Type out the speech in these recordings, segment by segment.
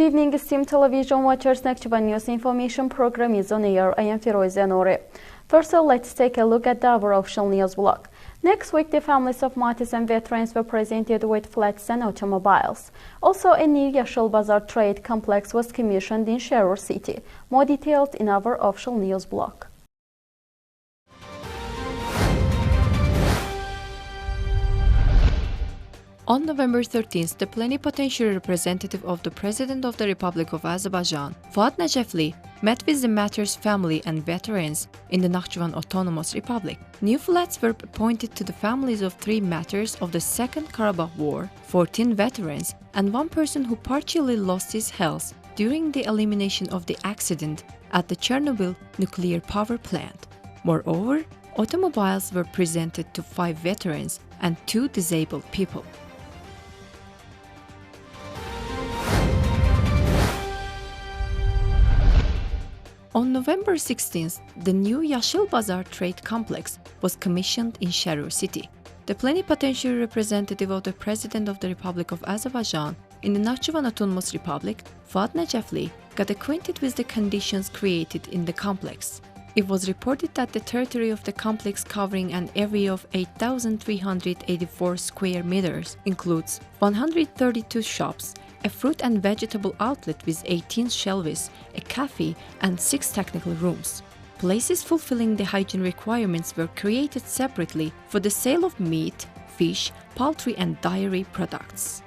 evening, esteemed television watchers. Nakhchivan News Information Program is on air. I am Firoze Nore. First, let's take a look at our official news block. Next week, the families of martyrs and veterans were presented with flats and automobiles. Also, a new Yashil Bazaar trade complex was commissioned in Sharur city. More details in our official news block. On November 13th, the plenipotentiary representative of the President of the Republic of Azerbaijan, Fuat Najafli, met with the Martyrs family and veterans in the Nakhchivan Autonomous Republic. New flats were appointed to the families of 3 martyrs of the Second Karabakh War, 14 veterans, and 1 person who partially lost his health during the elimination of the accident at the Chernobyl nuclear power plant. Moreover, automobiles were presented to 5 veterans and 2 disabled people. On November 16th, the new Yashil Bazaar trade complex was commissioned in Sharur city. The plenipotentiary representative of the President of the Republic of Azerbaijan in the Nakhchivan Autonomous Republic, Fuat Najafli, got acquainted with the conditions created in the complex. It was reported that the territory of the complex, covering an area of 8,384 square meters, includes 132 shops, a fruit and vegetable outlet with 18 shelves, a cafe, and 6 technical rooms. Places fulfilling the hygiene requirements were created separately for the sale of meat, fish, poultry, and dairy products.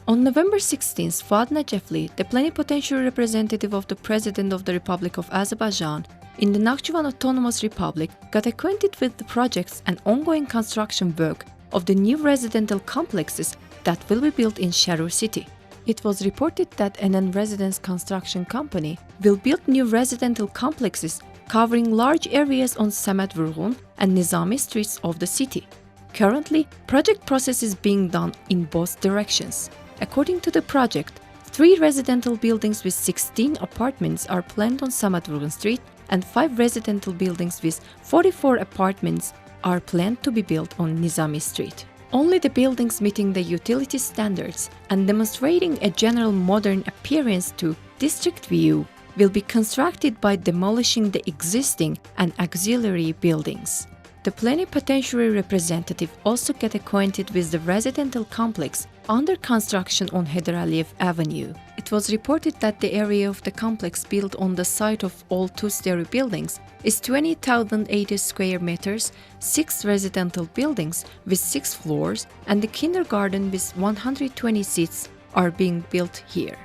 On November 16th, Fuat Najafli, the plenipotentiary representative of the President of the Republic of Azerbaijan in the Nakhchivan Autonomous Republic, got acquainted with the projects and ongoing construction work of the new residential complexes that will be built in Sharur city. It was reported that a non-residence construction company will build new residential complexes covering large areas on Samet Vurgun and Nizami streets of the city. Currently, project process is being done in both directions. According to the project, 3 residential buildings with 16 apartments are planned on Samet Vurgun Street, and 5 residential buildings with 44 apartments are planned to be built on Nizami Street. Only the buildings meeting the utility standards and demonstrating a general modern appearance to district view will be constructed by demolishing the existing and auxiliary buildings. The plenipotentiary representative also got acquainted with the residential complex under construction on Heydar Aliyev Avenue. It was reported that the area of the complex built on the site of all 2-story buildings is 20,080 square meters, 6 residential buildings with 6 floors, and the kindergarten with 120 seats are being built here.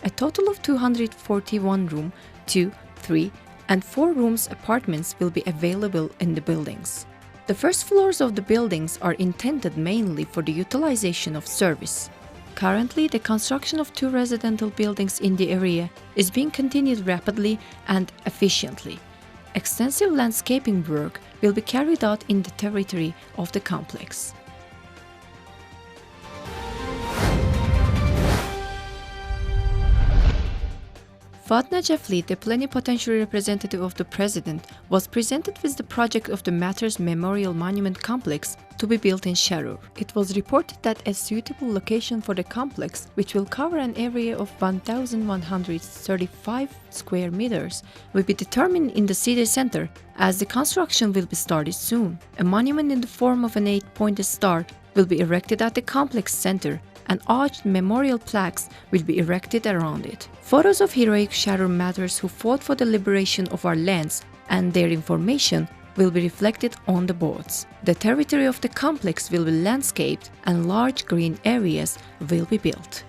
A total of 241 room, 2, 3, and 4 rooms apartments will be available in the buildings. The first floors of the buildings are intended mainly for the utilization of service. Currently, the construction of 2 residential buildings in the area is being continued rapidly and efficiently. Extensive landscaping work will be carried out in the territory of the complex. Fuat Najafli, the plenipotentiary representative of the President, was presented with the project of the Martyrs Memorial Monument Complex to be built in Sharur. It was reported that a suitable location for the complex, which will cover an area of 1,135 square meters, will be determined in the city center, as the construction will be started soon. A monument in the form of an 8-pointed star will be erected at the complex center, and arched memorial plaques will be erected around it. Photos of heroic Sharur martyrs who fought for the liberation of our lands and their information will be reflected on the boards. The territory of the complex will be landscaped and large green areas will be built.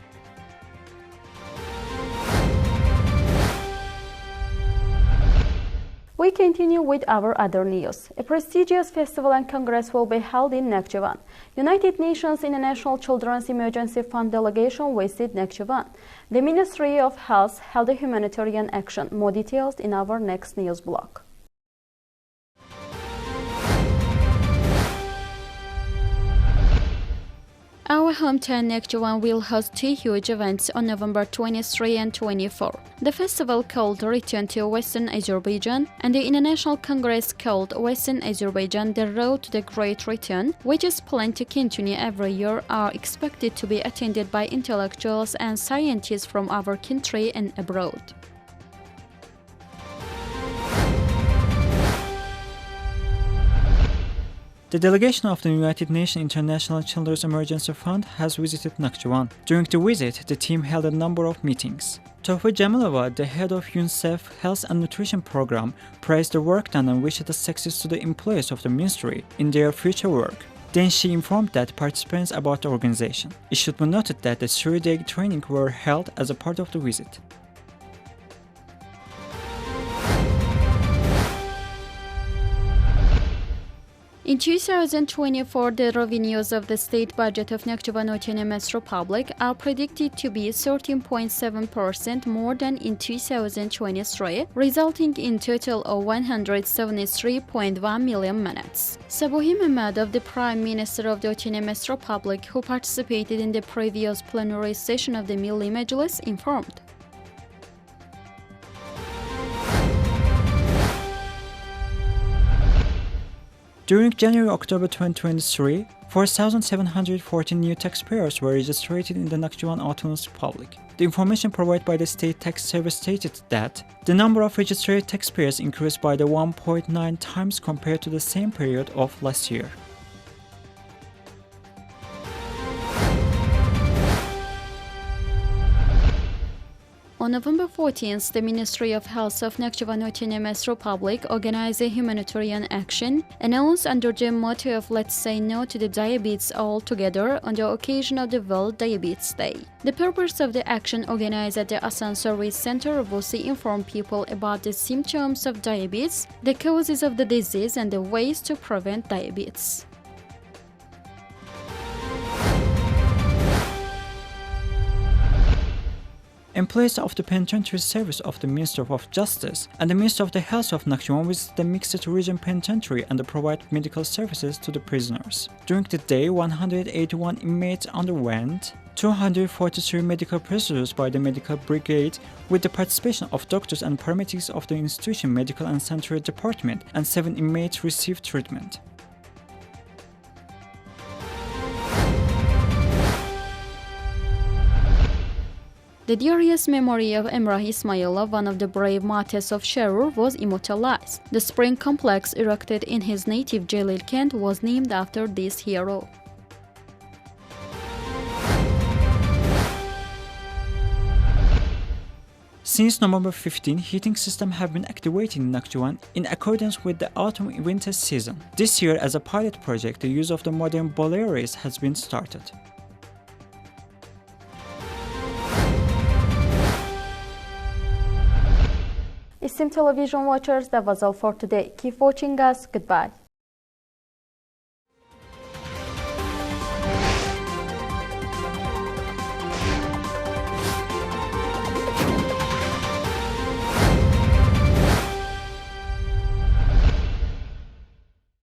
We continue with our other news. A prestigious festival and congress will be held in Nakhchivan. United Nations International Children's Emergency Fund delegation visited Nakhchivan. The Ministry of Health held a humanitarian action. More details in our next news block. Our hometown Nakhchivan will host two huge events on November 23 and 24. The festival called Return to Western Azerbaijan and the International Congress called Western Azerbaijan The Road to the Great Return, which is planned to continue every year, are expected to be attended by intellectuals and scientists from our country and abroad. The delegation of the United Nations International Children's Emergency Fund has visited Nakhchivan. During the visit, the team held a number of meetings. Tofa Jamilova, the head of UNICEF Health and Nutrition Program, praised the work done and wished success to the employees of the ministry in their future work. Then she informed that participants about the organization. It should be noted that the 3-day training were held as a part of the visit. In 2024, the revenues of the state budget of Nakhchivan Autonomous Republic are predicted to be 13.7% more than in 2023, resulting in total of 173.1 million manats. Sabuhi Mehmedov, the Prime Minister of the Autonomous Republic, who participated in the previous plenary session of the Milli Majlis, informed. During January-October 2023, 4,714 new taxpayers were registered in the Nakhchivan Autonomous Republic. The information provided by the State Tax Service stated that the number of registered taxpayers increased by the 1.9 times compared to the same period of last year. On November 14th, the Ministry of Health of Nakhchivan Autonomous Republic organized a humanitarian action announced under the motto of "Let's say no to the diabetes altogether" on the occasion of the World Diabetes Day. The purpose of the action organized at the Asan Service Center was to inform people about the symptoms of diabetes, the causes of the disease, and the ways to prevent diabetes. Employees of the Penitentiary Service of the Ministry of Justice and the Ministry of the Health of Nakhchivan visited the Mixed Region Penitentiary and provided medical services to the prisoners. During the day, 181 inmates underwent 243 medical procedures by the medical brigade with the participation of doctors and paramedics of the institution medical and sanitary department, and 7 inmates received treatment. The glorious memory of Emrah Ismailov, one of the brave martyrs of Sharur, was immortalized. The spring complex erected in his native Jalil Kent was named after this hero. Since November 15, heating systems have been activated in Nakhchivan in accordance with the autumn-winter season. This year, as a pilot project, the use of the modern boilers has been started. Esteemed television watchers, that was all for today. Keep watching us. Goodbye.